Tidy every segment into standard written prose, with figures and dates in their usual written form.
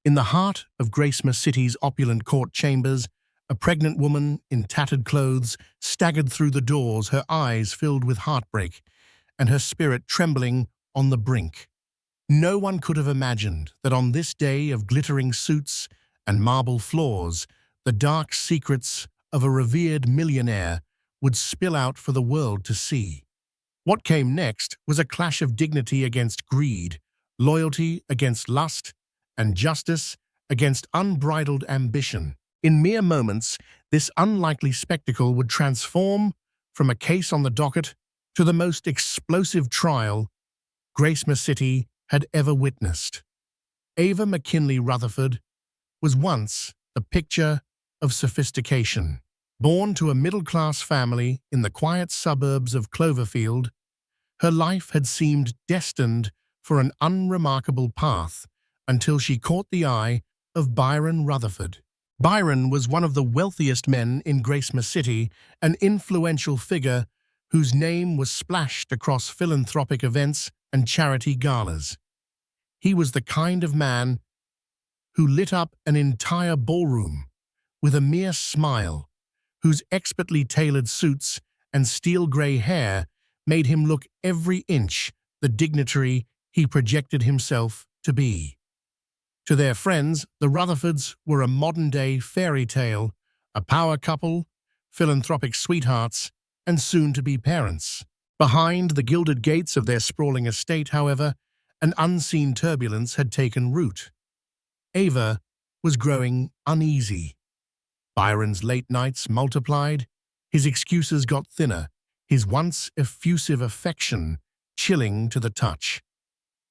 In the heart of Gracema City's opulent court chambers, a pregnant woman in tattered clothes staggered through the doors, her eyes filled with heartbreak and her spirit trembling on the brink. No one could have imagined that on this day of glittering suits and marble floors, the dark secrets of a revered millionaire would spill out for the world to see. What came next was a clash of dignity against greed, loyalty against lust, and justice against unbridled ambition. In mere moments, this unlikely spectacle would transform from a case on the docket to the most explosive trial Gracema City had ever witnessed. Ava McKinley Rutherford was once the picture of sophistication. Born to a middle-class family in the quiet suburbs of Cloverfield, her life had seemed destined for an unremarkable path until she caught the eye of Byron Rutherford. Byron was one of the wealthiest men in Gracema City, an influential figure whose name was splashed across philanthropic events and charity galas. He was the kind of man who lit up an entire ballroom with a mere smile, whose expertly tailored suits and steel-gray hair made him look every inch the dignitary he projected himself to be. To their friends, the Rutherfords were a modern-day fairy tale, a power couple, philanthropic sweethearts, and soon-to-be parents. Behind the gilded gates of their sprawling estate, however, an unseen turbulence had taken root. Ava was growing uneasy. Byron's late nights multiplied, his excuses got thinner, his once effusive affection chilling to the touch.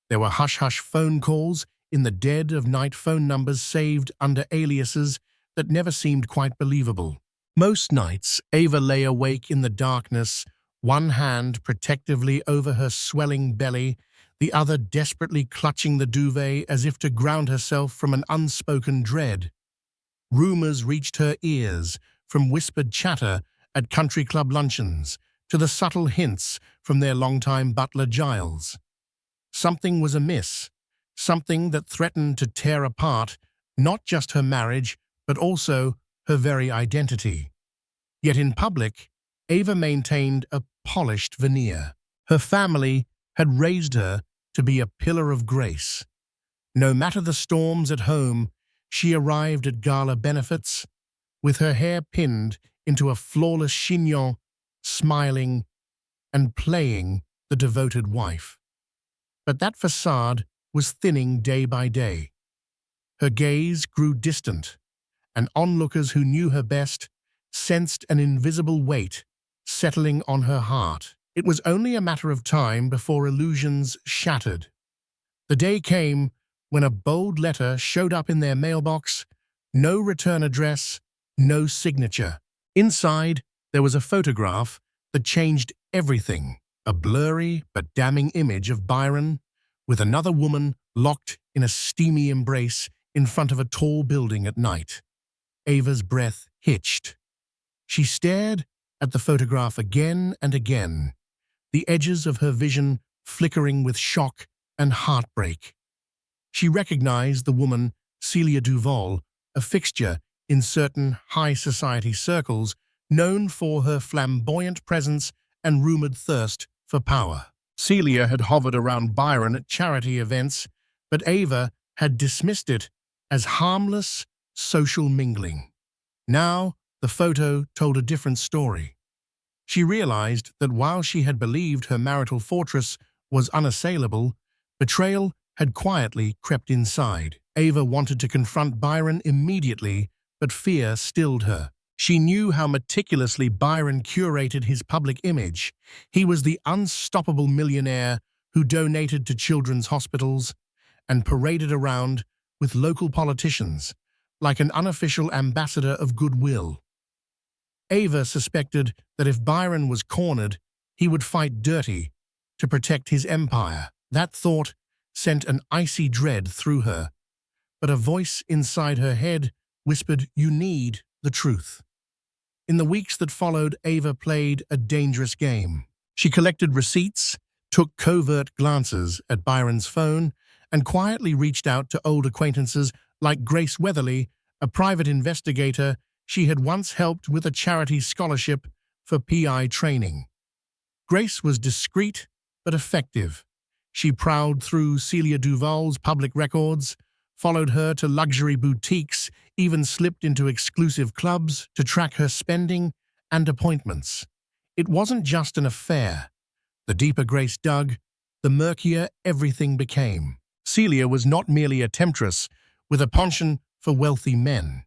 There were hush-hush phone calls in the dead of night, phone numbers saved under aliases that never seemed quite believable. Most nights, Ava lay awake in the darkness, one hand protectively over her swelling belly, the other desperately clutching the duvet as if to ground herself from an unspoken dread. Rumors reached her ears, from whispered chatter at country club luncheons to the subtle hints from their longtime butler Giles. Something was amiss, something that threatened to tear apart not just her marriage, but also her very identity. Yet in public, Ava maintained a polished veneer. Her family had raised her to be a pillar of grace. No matter the storms at home, she arrived at gala benefits with her hair pinned into a flawless chignon, smiling and playing the devoted wife. But that facade was thinning day by day. Her gaze grew distant, and onlookers who knew her best sensed an invisible weight settling on her heart. It was only a matter of time before illusions shattered. The day came when a bold letter showed up in their mailbox, no return address, no signature. Inside, there was a photograph that changed everything, a blurry but damning image of Byron with another woman locked in a steamy embrace in front of a tall building at night. Ava's breath hitched. She stared at the photograph again and again, the edges of her vision flickering with shock and heartbreak. She recognized the woman, Celia Duval, a fixture in certain high society circles, known for her flamboyant presence and rumored thirst for power. Celia had hovered around Byron at charity events, but Ava had dismissed it as harmless social mingling. Now, the photo told a different story. She realized that while she had believed her marital fortress was unassailable, betrayal had quietly crept inside. Ava wanted to confront Byron immediately, but fear stilled her. She knew how meticulously Byron curated his public image. He was the unstoppable millionaire who donated to children's hospitals and paraded around with local politicians, like an unofficial ambassador of goodwill. Ava suspected that if Byron was cornered, he would fight dirty to protect his empire. That thought sent an icy dread through her, but a voice inside her head whispered, "You need the truth." In the weeks that followed, Ava played a dangerous game. She collected receipts, took covert glances at Byron's phone, and quietly reached out to old acquaintances Like Grace Weatherly, a private investigator, she had once helped with a charity scholarship for PI training. Grace was discreet but effective. She prowled through Celia Duval's public records, followed her to luxury boutiques, even slipped into exclusive clubs to track her spending and appointments. It wasn't just an affair. The deeper Grace dug, the murkier everything became. Celia was not merely a temptress with a penchant for wealthy men.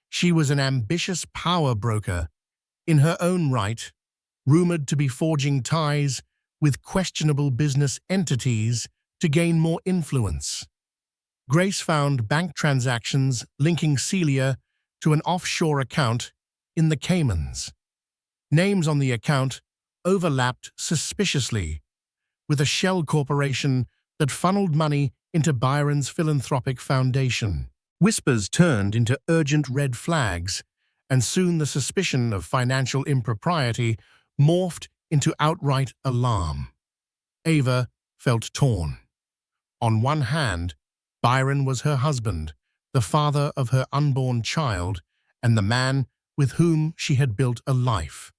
She was an ambitious power broker in her own right, rumored to be forging ties with questionable business entities to gain more influence. Grace found bank transactions linking Celia to an offshore account in the Caymans. Names on the account overlapped suspiciously, with a shell corporation that funneled money into Byron's philanthropic foundation. Whispers turned into urgent red flags, and soon the suspicion of financial impropriety morphed into outright alarm. Ava felt torn. On one hand, Byron was her husband, the father of her unborn child, and the man with whom she had built a life.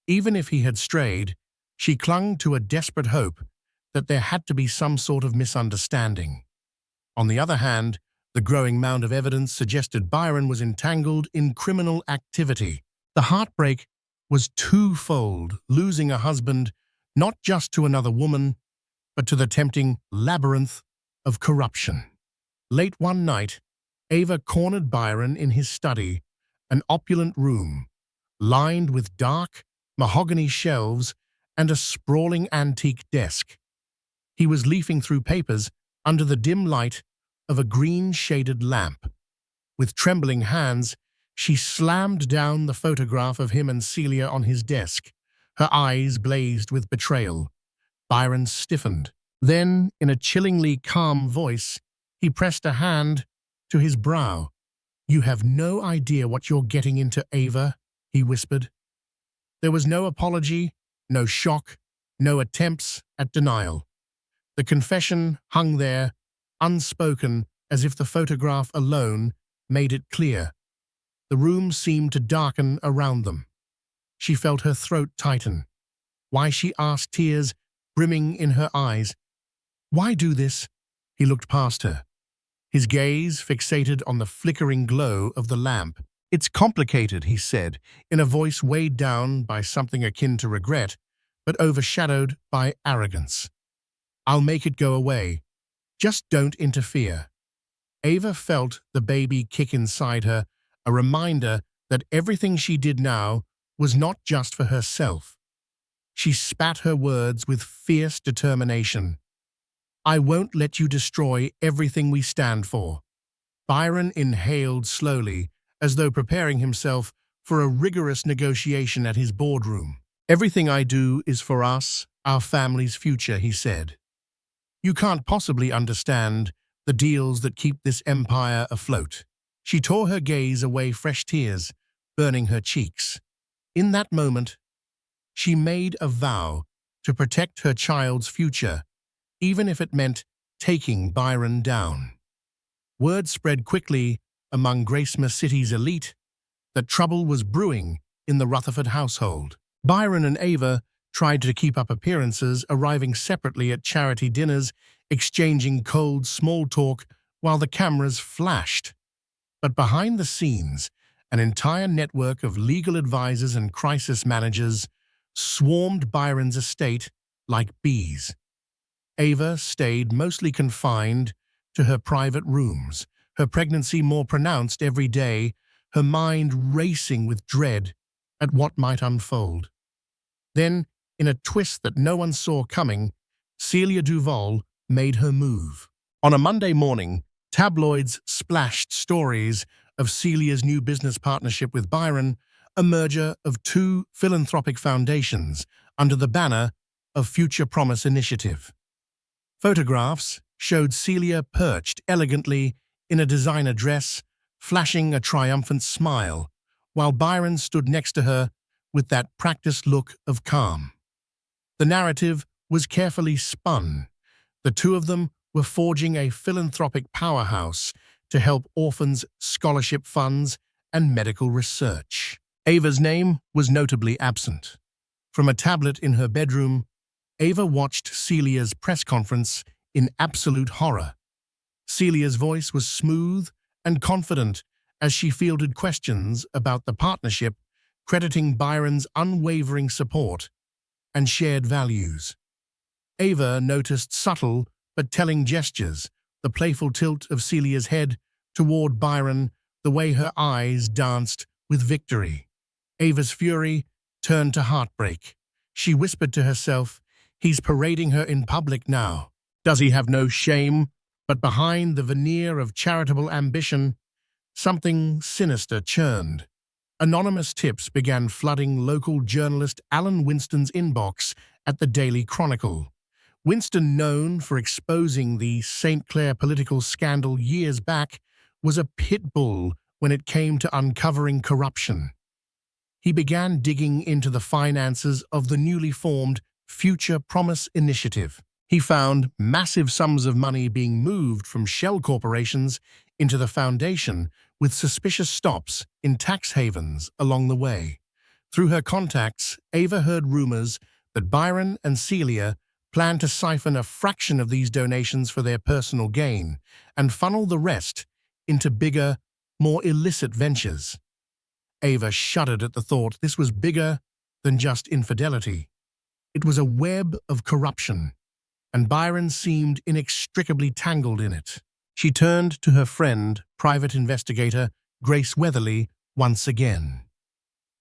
Even if he had strayed, she clung to a desperate hope that there had to be some sort of misunderstanding. On the other hand, the growing mound of evidence suggested Byron was entangled in criminal activity. The heartbreak was twofold, losing a husband not just to another woman, but to the tempting labyrinth of corruption. Late one night, Ava cornered Byron in his study, an opulent room, lined with dark, mahogany shelves and a sprawling antique desk. He was leafing through papers under the dim light of a green-shaded lamp. With trembling hands, she slammed down the photograph of him and Celia on his desk. Her eyes blazed with betrayal. Byron stiffened. Then, in a chillingly calm voice, he pressed a hand to his brow. "You have no idea what you're getting into, Ava," he whispered. There was no apology, no shock, no attempts at denial. The confession hung there, unspoken, as if the photograph alone made it clear. The room seemed to darken around them. She felt her throat tighten. Why, she asked, tears brimming in her eyes. "Why do this?" He looked past her, his gaze fixated on the flickering glow of the lamp. "It's complicated," he said, in a voice weighed down by something akin to regret, but overshadowed by arrogance. "I'll make it go away. Just don't interfere." Ava felt the baby kick inside her, a reminder that everything she did now was not just for herself. She spat her words with fierce determination. "I won't let you destroy everything we stand for." Byron inhaled slowly, as though preparing himself for a rigorous negotiation at his boardroom. "Everything I do is for us, our family's future," he said. "You can't possibly understand the deals that keep this empire afloat." She tore her gaze away, fresh tears burning her cheeks. In that moment, she made a vow to protect her child's future, even if it meant taking Byron down. Word spread quickly among Gracema City's elite that trouble was brewing in the Rutherford household. Byron and Ava tried to keep up appearances, arriving separately at charity dinners, exchanging cold small talk while the cameras flashed. But behind the scenes, an entire network of legal advisors and crisis managers swarmed Byron's estate like bees. Ava stayed mostly confined to her private rooms, her pregnancy more pronounced every day, her mind racing with dread at what might unfold. Then, in a twist that no one saw coming, Celia Duval made her move. On a Monday morning, tabloids splashed stories of Celia's new business partnership with Byron, a merger of two philanthropic foundations under the banner of Future Promise Initiative. Photographs showed Celia perched elegantly in a designer dress, flashing a triumphant smile, while Byron stood next to her with that practiced look of calm. The narrative was carefully spun. The two of them were forging a philanthropic powerhouse, to help orphans, scholarship funds, and medical research. Ava's name was notably absent. From a tablet in her bedroom, Ava watched Celia's press conference in absolute horror. Celia's voice was smooth and confident as she fielded questions about the partnership, crediting Byron's unwavering support and shared values. Ava noticed subtle but telling gestures, the playful tilt of Celia's head toward Byron, the way her eyes danced with victory. Ava's fury turned to heartbreak. She whispered to herself, "He's parading her in public now. Does he have no shame?" But behind the veneer of charitable ambition, something sinister churned. Anonymous tips began flooding local journalist Alan Winston's inbox at the Daily Chronicle. Winston, known for exposing the St. Clair political scandal years back, was a pit bull when it came to uncovering corruption. He began digging into the finances of the newly formed Future Promise Initiative. He found massive sums of money being moved from shell corporations into the foundation, with suspicious stops in tax havens along the way. Through her contacts, Ava heard rumors that Byron and Celia planned to siphon a fraction of these donations for their personal gain and funnel the rest into bigger, more illicit ventures. Ava shuddered at the thought this was bigger than just infidelity. It was a web of corruption, and Byron seemed inextricably tangled in it. She turned to her friend, private investigator Grace Weatherly, once again.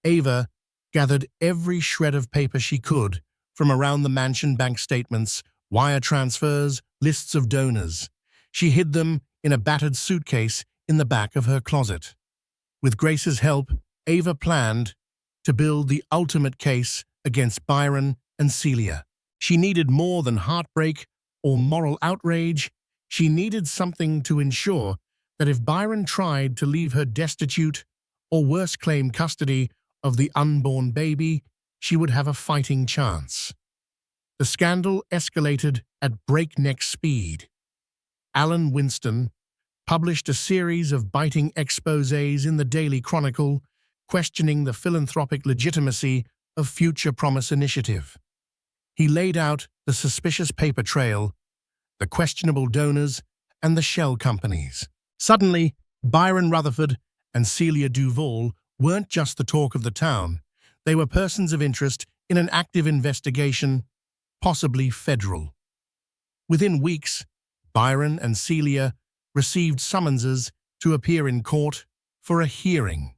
Ava gathered every shred of paper she could from around the mansion: bank statements, wire transfers, lists of donors. She hid them in a battered suitcase in the back of her closet. With Grace's help, Ava planned to build the ultimate case against Byron and Celia. She needed more than heartbreak or moral outrage. She needed something to ensure that if Byron tried to leave her destitute, or worse, claim custody of the unborn baby, she would have a fighting chance. The scandal escalated at breakneck speed. Alan Winston published a series of biting exposés in the Daily Chronicle, questioning the philanthropic legitimacy of Future Promise Initiative. He laid out the suspicious paper trail, the questionable donors, and the shell companies. Suddenly, Byron Rutherford and Celia Duval weren't just the talk of the town. They were persons of interest in an active investigation, possibly federal. Within weeks, Byron and Celia received summonses to appear in court for a hearing.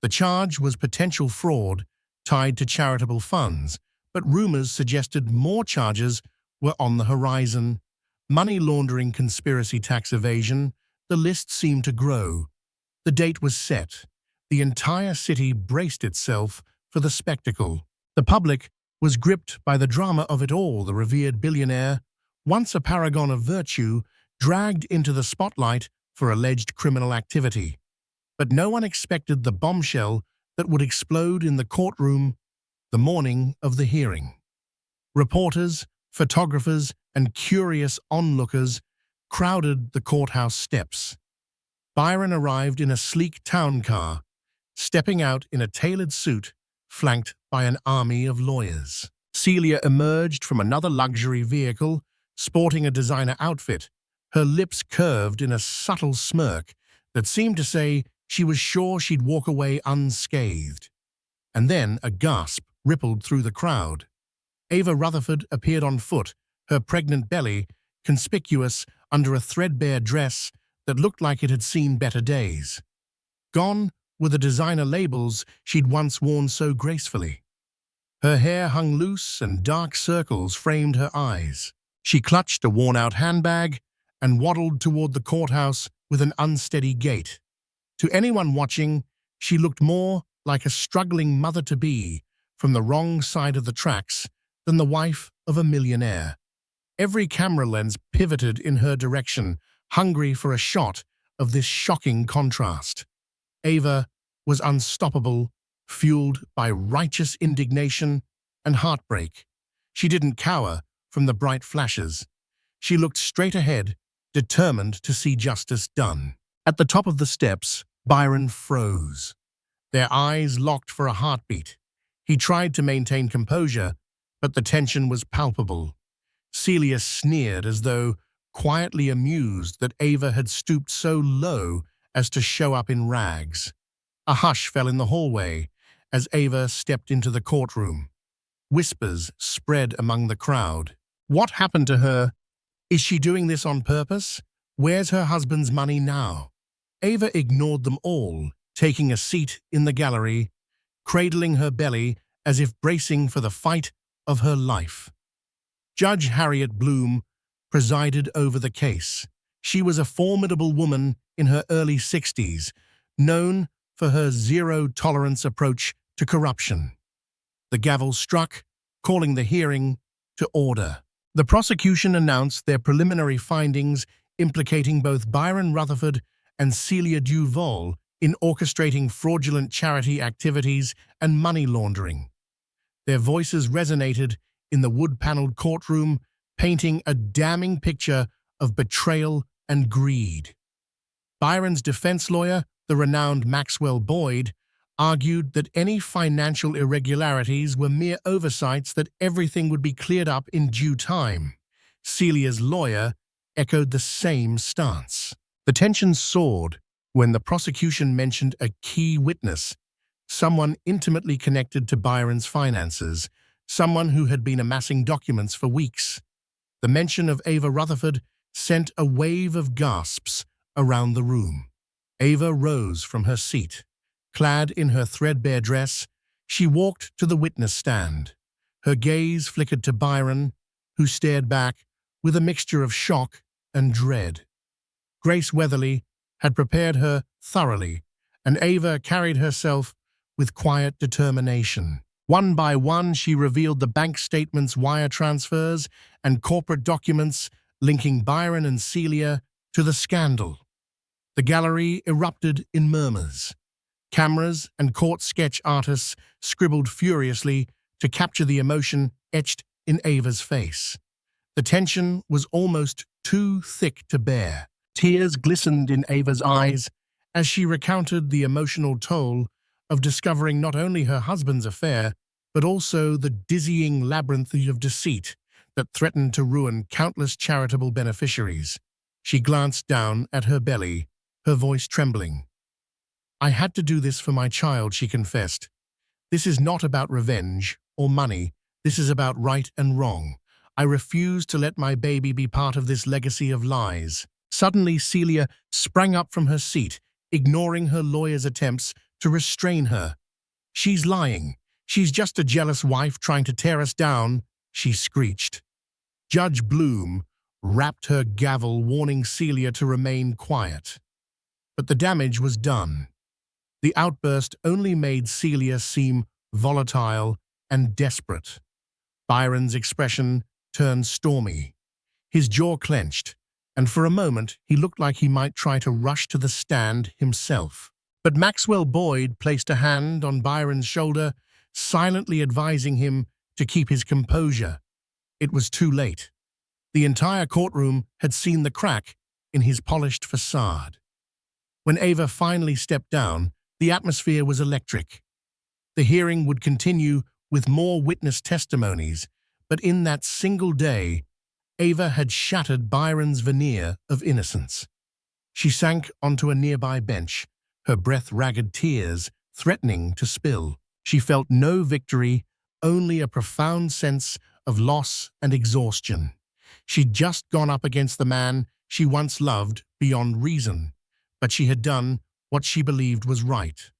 The charge was potential fraud tied to charitable funds, but rumors suggested more charges were on the horizon. Money laundering, conspiracy, tax evasion, the list seemed to grow. The date was set. The entire city braced itself for the spectacle. The public was gripped by the drama of it all. The revered billionaire, once a paragon of virtue, dragged into the spotlight for alleged criminal activity. But no one expected the bombshell that would explode in the courtroom the morning of the hearing. Reporters, photographers, and curious onlookers crowded the courthouse steps. Byron arrived in a sleek town car, stepping out in a tailored suit, flanked by an army of lawyers. Celia emerged from another luxury vehicle, sporting a designer outfit, her lips curved in a subtle smirk that seemed to say she was sure she'd walk away unscathed. And then a gasp rippled through the crowd. Ava Rutherford appeared on foot, her pregnant belly conspicuous under a threadbare dress that looked like it had seen better days. Gone were the designer labels she'd once worn so gracefully. Her hair hung loose and dark circles framed her eyes. She clutched a worn-out handbag and waddled toward the courthouse with an unsteady gait. To anyone watching, she looked more like a struggling mother-to-be from the wrong side of the tracks than the wife of a millionaire. Every camera lens pivoted in her direction, hungry for a shot of this shocking contrast. Ava was unstoppable, fueled by righteous indignation and heartbreak. She didn't cower from the bright flashes. She looked straight ahead, determined to see justice done. At the top of the steps, Byron froze. Their eyes locked for a heartbeat. He tried to maintain composure, but the tension was palpable. Celia sneered as though quietly amused that Ava had stooped so low as to show up in rags. A hush fell in the hallway as Ava stepped into the courtroom. Whispers spread among the crowd. What happened to her? Is she doing this on purpose? Where's her husband's money now? Ava ignored them all, taking a seat in the gallery, cradling her belly as if bracing for the fight of her life. Judge Harriet Bloom presided over the case. She was a formidable woman in her early 60s, known for her zero-tolerance approach to corruption. The gavel struck, calling the hearing to order. The prosecution announced their preliminary findings implicating both Byron Rutherford and Celia Duval in orchestrating fraudulent charity activities and money laundering. Their voices resonated in the wood-paneled courtroom, painting a damning picture of betrayal and greed. Byron's defense lawyer, the renowned Maxwell Boyd, argued that any financial irregularities were mere oversights, that everything would be cleared up in due time. Celia's lawyer echoed the same stance. The tension soared when the prosecution mentioned a key witness, someone intimately connected to Byron's finances, someone who had been amassing documents for weeks. The mention of Ava Rutherford sent a wave of gasps around the room. Ava rose from her seat. Clad in her threadbare dress, she walked to the witness stand. Her gaze flickered to Byron, who stared back with a mixture of shock and dread. Grace Weatherly had prepared her thoroughly, and Ava carried herself with quiet determination. One by one, she revealed the bank statements, wire transfers, and corporate documents linking Byron and Celia to the scandal. The gallery erupted in murmurs. Cameras and court sketch artists scribbled furiously to capture the emotion etched in Ava's face. The tension was almost too thick to bear. Tears glistened in Ava's eyes as she recounted the emotional toll of discovering not only her husband's affair, but also the dizzying labyrinth of deceit that threatened to ruin countless charitable beneficiaries. She glanced down at her belly, her voice trembling. "I had to do this for my child," she confessed. "This is not about revenge or money. This is about right and wrong. I refuse to let my baby be part of this legacy of lies." Suddenly, Celia sprang up from her seat, ignoring her lawyer's attempts to restrain her. "She's lying. She's just a jealous wife trying to tear us down," she screeched. Judge Bloom rapped her gavel, warning Celia to remain quiet. But the damage was done. The outburst only made Celia seem volatile and desperate. Byron's expression turned stormy. His jaw clenched, and for a moment he looked like he might try to rush to the stand himself. But Maxwell Boyd placed a hand on Byron's shoulder, silently advising him to keep his composure. It was too late. The entire courtroom had seen the crack in his polished facade. When Ava finally stepped down, the atmosphere was electric. The hearing would continue with more witness testimonies, but in that single day, Ava had shattered Byron's veneer of innocence. She sank onto a nearby bench, her breath ragged tears threatening to spill. She felt no victory, only a profound sense of loss and exhaustion. She'd just gone up against the man she once loved beyond reason, but she had done what she believed was right.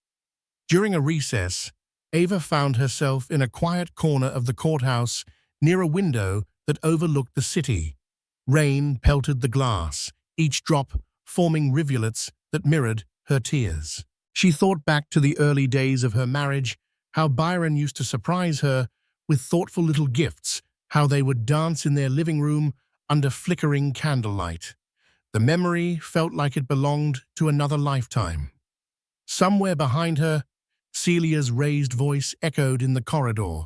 During a recess, Ava found herself in a quiet corner of the courthouse near a window that overlooked the city. Rain pelted the glass, each drop forming rivulets that mirrored her tears. She thought back to the early days of her marriage, how Byron used to surprise her with thoughtful little gifts, how they would dance in their living room under flickering candlelight. The memory felt like it belonged to another lifetime. Somewhere behind her, Celia's raised voice echoed in the corridor.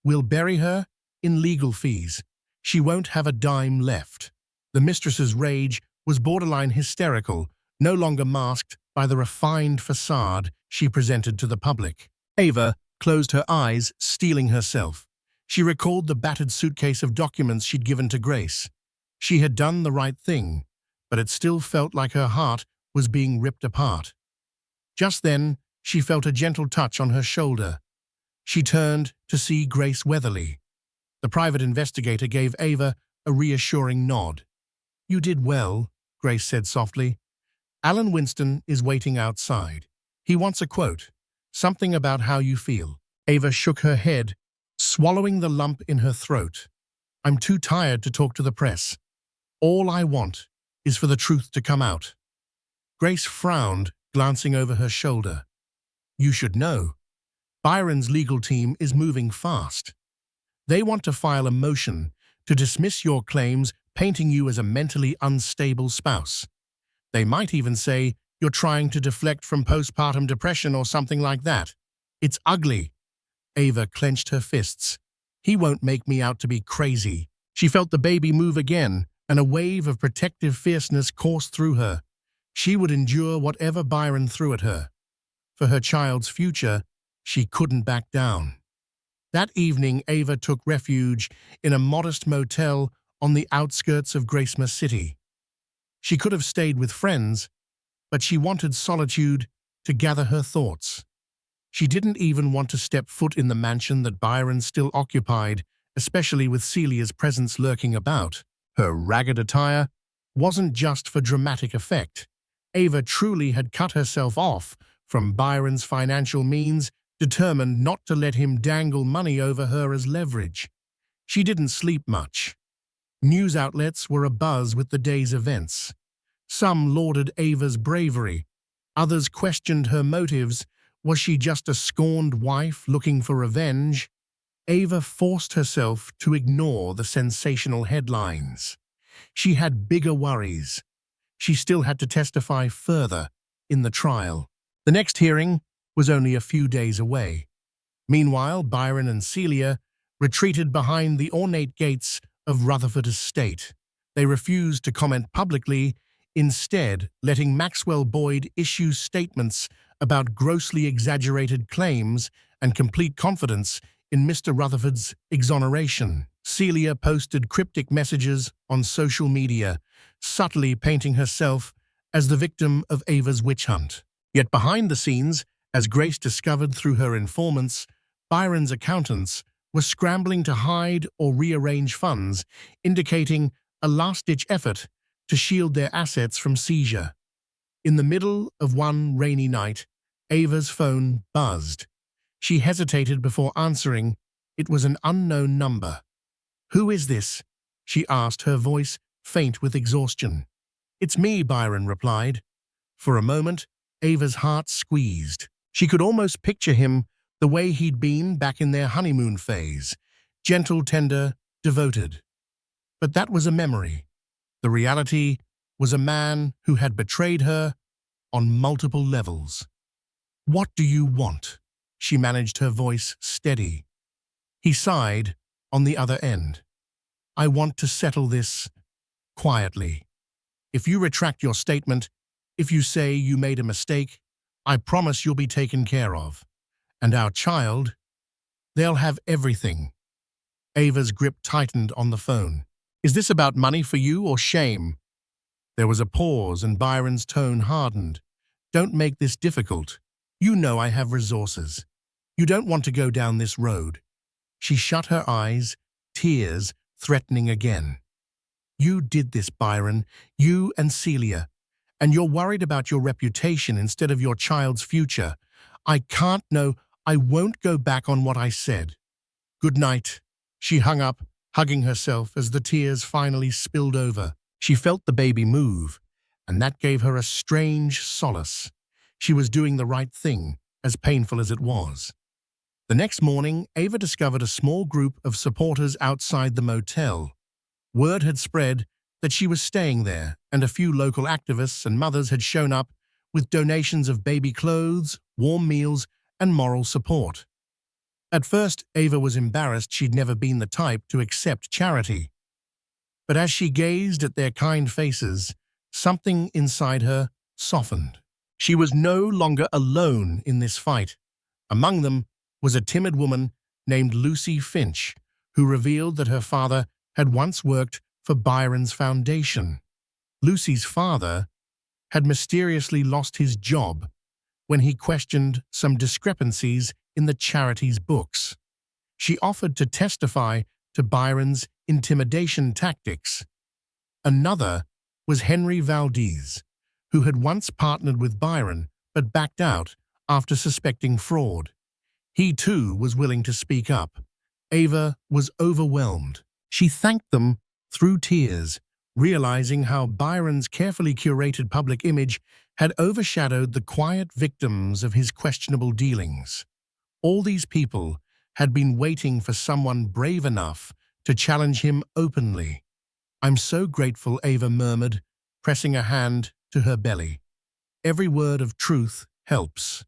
"We'll bury her in legal fees. She won't have a dime left." The mistress's rage was borderline hysterical, no longer masked by the refined facade she presented to the public. Ava closed her eyes, steeling herself. She recalled the battered suitcase of documents she'd given to Grace. She had done the right thing, but it still felt like her heart was being ripped apart. Just then, she felt a gentle touch on her shoulder. She turned to see Grace Weatherly. The private investigator gave Ava a reassuring nod. "You did well," Grace said softly. "Alan Winston is waiting outside. He wants a quote, something about how you feel." Ava shook her head, swallowing the lump in her throat. "I'm too tired to talk to the press. All I want is for the truth to come out." Grace frowned, glancing over her shoulder. "You should know. Byron's legal team is moving fast. They want to file a motion to dismiss your claims, painting you as a mentally unstable spouse. They might even say you're trying to deflect from postpartum depression or something like that. It's ugly." Ava clenched her fists. "He won't make me out to be crazy." She felt the baby move again, and a wave of protective fierceness coursed through her. She would endure whatever Byron threw at her. For her child's future, she couldn't back down. That evening, Ava took refuge in a modest motel on the outskirts of Gracema City. She could have stayed with friends, but she wanted solitude to gather her thoughts. She didn't even want to step foot in the mansion that Byron still occupied, especially with Celia's presence lurking about. Her ragged attire wasn't just for dramatic effect. Ava truly had cut herself off from Byron's financial means, determined not to let him dangle money over her as leverage. She didn't sleep much. News outlets were abuzz with the day's events. Some lauded Ava's bravery. Others questioned her motives. Was she just a scorned wife looking for revenge? Ava forced herself to ignore the sensational headlines. She had bigger worries. She still had to testify further in the trial. The next hearing was only a few days away. Meanwhile, Byron and Celia retreated behind the ornate gates of Rutherford Estate. They refused to comment publicly, instead letting Maxwell Boyd issue statements about grossly exaggerated claims and complete confidence in Mr. Rutherford's exoneration. Celia posted cryptic messages on social media, subtly painting herself as the victim of Ava's witch hunt. Yet behind the scenes, as Grace discovered through her informants, Byron's accountants were scrambling to hide or rearrange funds, indicating a last-ditch effort to shield their assets from seizure. In the middle of one rainy night, Ava's phone buzzed. She hesitated before answering. It was an unknown number. "Who is this?" she asked, her voice faint with exhaustion. "It's me," Byron replied. For a moment, Ava's heart squeezed. She could almost picture him the way he'd been back in their honeymoon phase, gentle, tender, devoted. But that was a memory. The reality was a man who had betrayed her on multiple levels. "What do you want?" She managed, her voice steady. He sighed on the other end. "I want to settle this quietly. If you retract your statement, if you say you made a mistake, I promise you'll be taken care of. And our child, they'll have everything." Ava's grip tightened on the phone. "Is this about money for you or shame?" There was a pause and Byron's tone hardened. "Don't make this difficult. You know I have resources. You don't want to go down this road." She shut her eyes, tears threatening again. "You did this, Byron, you and Celia, and you're worried about your reputation instead of your child's future. I can't, no, I won't go back on what I said. Good night." She hung up, hugging herself as the tears finally spilled over. She felt the baby move, and that gave her a strange solace. She was doing the right thing, as painful as it was. The next morning, Ava discovered a small group of supporters outside the motel. Word had spread that she was staying there, and a few local activists and mothers had shown up with donations of baby clothes, warm meals, and moral support. At first, Ava was embarrassed. She'd never been the type to accept charity. But as she gazed at their kind faces, something inside her softened. She was no longer alone in this fight. Among them was a timid woman named Lucy Finch, who revealed that her father had once worked for Byron's foundation. Lucy's father had mysteriously lost his job when he questioned some discrepancies in the charity's books. She offered to testify to Byron's intimidation tactics. Another was Henry Valdez, who had once partnered with Byron but backed out after suspecting fraud. He too was willing to speak up. Ava was overwhelmed. She thanked them through tears, realizing how Byron's carefully curated public image had overshadowed the quiet victims of his questionable dealings. All these people had been waiting for someone brave enough to challenge him openly. "I'm so grateful," Ava murmured, pressing a hand to her belly. "Every word of truth helps."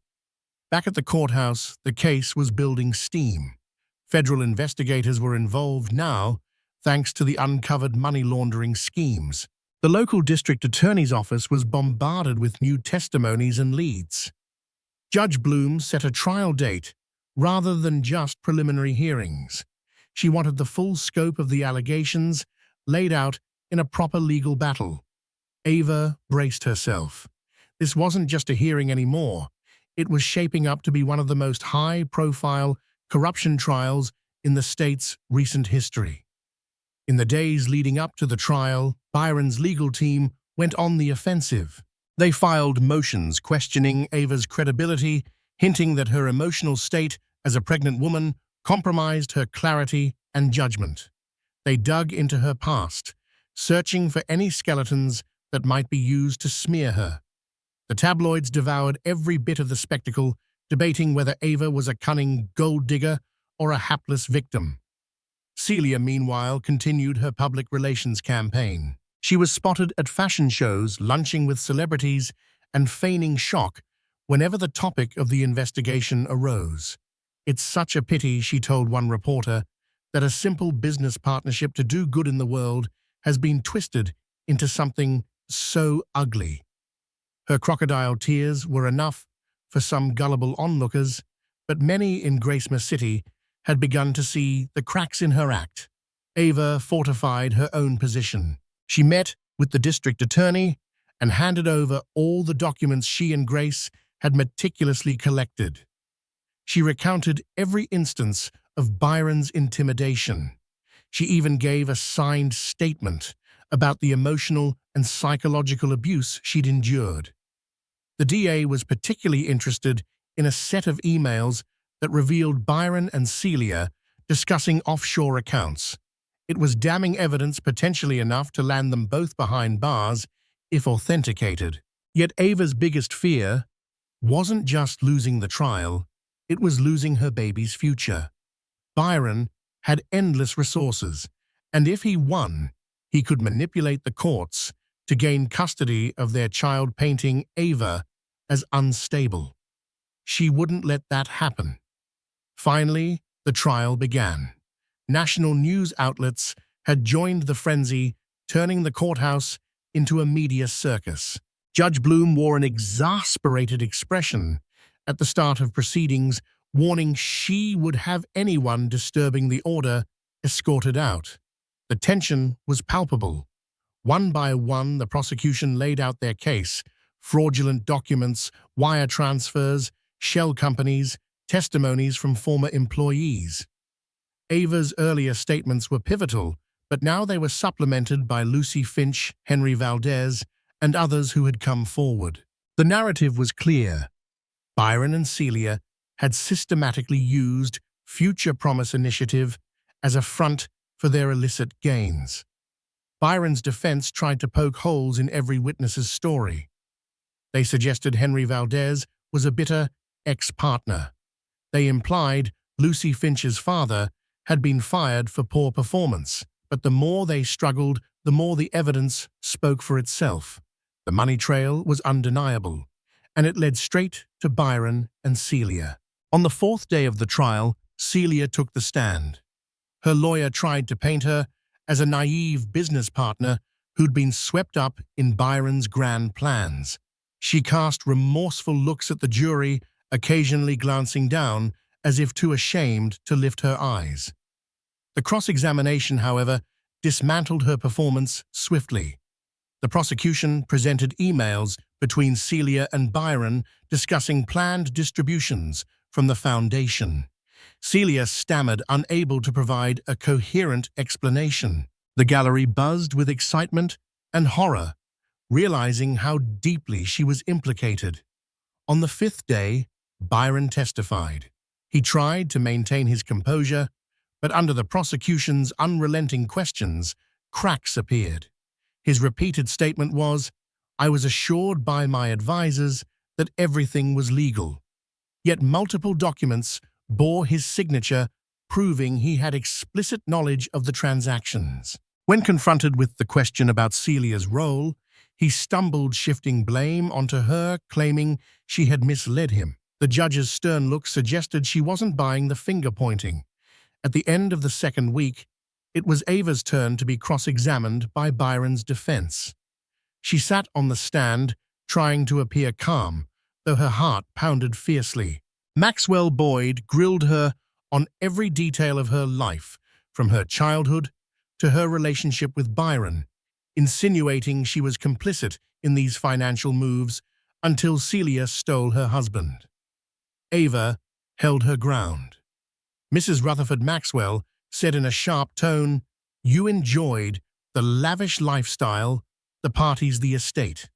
Back at the courthouse, the case was building steam. Federal investigators were involved now, thanks to the uncovered money laundering schemes. The local district attorney's office was bombarded with new testimonies and leads. Judge Bloom set a trial date rather than just preliminary hearings. She wanted the full scope of the allegations laid out in a proper legal battle. Ava braced herself. This wasn't just a hearing anymore. It was shaping up to be one of the most high-profile corruption trials in the state's recent history. In the days leading up to the trial, Byron's legal team went on the offensive. They filed motions questioning Ava's credibility, hinting that her emotional state as a pregnant woman compromised her clarity and judgment. They dug into her past, searching for any skeletons that might be used to smear her. The tabloids devoured every bit of the spectacle, debating whether Ava was a cunning gold digger or a hapless victim. Celia, meanwhile, continued her public relations campaign. She was spotted at fashion shows, lunching with celebrities, and feigning shock whenever the topic of the investigation arose. "It's such a pity," she told one reporter, "that a simple business partnership to do good in the world has been twisted into something so ugly." Her crocodile tears were enough for some gullible onlookers, but many in Gracema City had begun to see the cracks in her act. Ava fortified her own position. She met with the district attorney and handed over all the documents she and Grace had meticulously collected. She recounted every instance of Byron's intimidation. She even gave a signed statement about the emotional and psychological abuse she'd endured. The DA was particularly interested in a set of emails that revealed Byron and Celia discussing offshore accounts. It was damning evidence, potentially enough to land them both behind bars if authenticated. Yet Ava's biggest fear wasn't just losing the trial, it was losing her baby's future. Byron had endless resources, and if he won, he could manipulate the courts to gain custody of their child, painting Ava as unstable. She wouldn't let that happen. Finally, the trial began. National news outlets had joined the frenzy, turning the courthouse into a media circus. Judge Bloom wore an exasperated expression at the start of proceedings, warning she would have anyone disturbing the order escorted out. The tension was palpable. One by one, the prosecution laid out their case: fraudulent documents, wire transfers, shell companies, testimonies from former employees. Ava's earlier statements were pivotal, but now they were supplemented by Lucy Finch, Henry Valdez, and others who had come forward. The narrative was clear. Byron and Celia had systematically used Future Promise Initiative as a front for their illicit gains. Byron's defense tried to poke holes in every witness's story. They suggested Henry Valdez was a bitter ex-partner. They implied Lucy Finch's father had been fired for poor performance, but the more they struggled, the more the evidence spoke for itself. The money trail was undeniable, and it led straight to Byron and Celia. On the fourth day of the trial, Celia took the stand. Her lawyer tried to paint her as a naive business partner who'd been swept up in Byron's grand plans. She cast remorseful looks at the jury, occasionally glancing down, as if too ashamed to lift her eyes. The cross-examination, however, dismantled her performance swiftly. The prosecution presented emails between Celia and Byron discussing planned distributions from the foundation. Celia stammered, unable to provide a coherent explanation. The gallery buzzed with excitement and horror, realizing how deeply she was implicated. On the fifth day, Byron testified. He tried to maintain his composure, but under the prosecution's unrelenting questions, cracks appeared. His repeated statement was, "I was assured by my advisors that everything was legal." Yet multiple documents bore his signature, proving he had explicit knowledge of the transactions. When confronted with the question about Celia's role, he stumbled, shifting blame onto her, claiming she had misled him. The judge's stern look suggested she wasn't buying the finger-pointing. At the end of the second week, it was Ava's turn to be cross-examined by Byron's defense. She sat on the stand, trying to appear calm, though her heart pounded fiercely. Maxwell Boyd grilled her on every detail of her life, from her childhood to her relationship with Byron, insinuating she was complicit in these financial moves until Celia stole her husband. Ava held her ground. Mrs. Rutherford Maxwell said in a sharp tone, "You enjoyed the lavish lifestyle, the parties, the estate.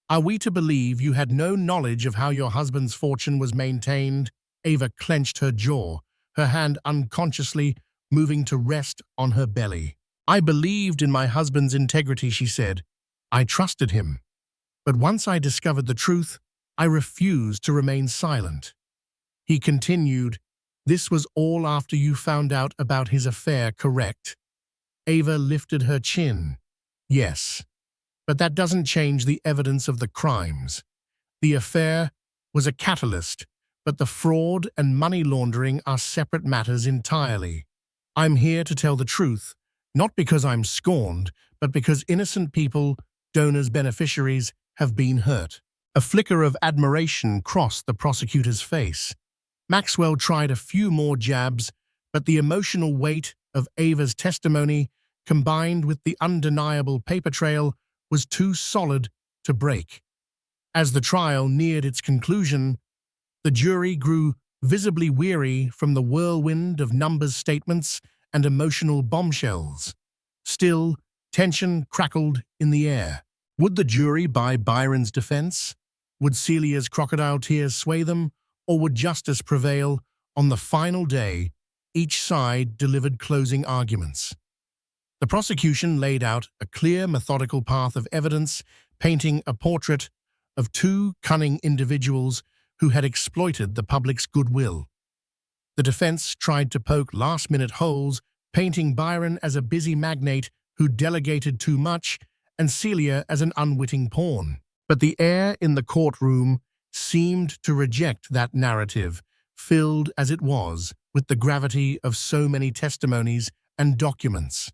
Are we to believe you had no knowledge of how your husband's fortune was maintained?" Ava clenched her jaw, her hand unconsciously moving to rest on her belly. "I believed in my husband's integrity," she said. "I trusted him. But once I discovered the truth, I refused to remain silent." He continued, "This was all after you found out about his affair, correct?" Ava lifted her chin. "Yes, but that doesn't change the evidence of the crimes. The affair was a catalyst, but the fraud and money laundering are separate matters entirely. I'm here to tell the truth, not because I'm scorned, but because innocent people, donors, beneficiaries, have been hurt." A flicker of admiration crossed the prosecutor's face. Maxwell tried a few more jabs, but the emotional weight of Ava's testimony, combined with the undeniable paper trail, was too solid to break. As the trial neared its conclusion, the jury grew visibly weary from the whirlwind of numbers, statements, and emotional bombshells. Still, tension crackled in the air. Would the jury buy Byron's defense? Would Celia's crocodile tears sway them? Or would justice prevail? On the final day, each side delivered closing arguments. The prosecution laid out a clear, methodical path of evidence, painting a portrait of two cunning individuals who had exploited the public's goodwill. The defense tried to poke last-minute holes, painting Byron as a busy magnate who delegated too much and Celia as an unwitting pawn. But the air in the courtroom seemed to reject that narrative, filled as it was with the gravity of so many testimonies and documents.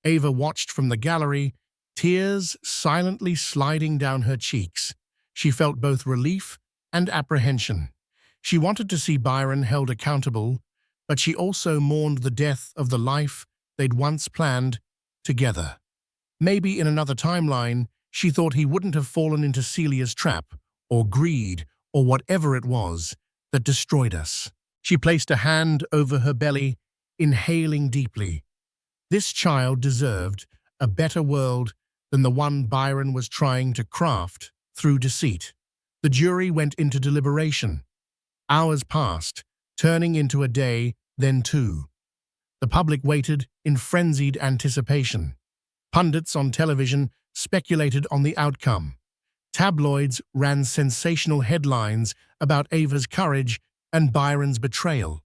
Ava watched from the gallery, tears silently sliding down her cheeks. She felt both relief and apprehension. She wanted to see Byron held accountable, but she also mourned the death of the life they'd once planned together. Maybe in another timeline, she thought he wouldn't have fallen into Celia's trap, or greed, or whatever it was that destroyed us. She placed a hand over her belly, inhaling deeply. This child deserved a better world than the one Byron was trying to craft through deceit. The jury went into deliberation. Hours passed, turning into a day, then two. The public waited in frenzied anticipation. Pundits on television speculated on the outcome. Tabloids ran sensational headlines about Ava's courage and Byron's betrayal.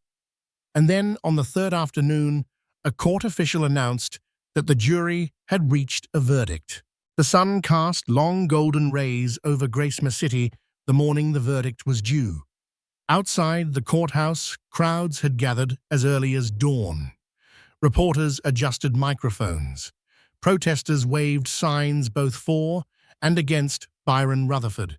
And then, on the third afternoon, a court official announced that the jury had reached a verdict. The sun cast long golden rays over Gracema City the morning the verdict was due. Outside the courthouse, crowds had gathered as early as dawn. Reporters adjusted microphones. Protesters waved signs both for and against Byron Rutherford.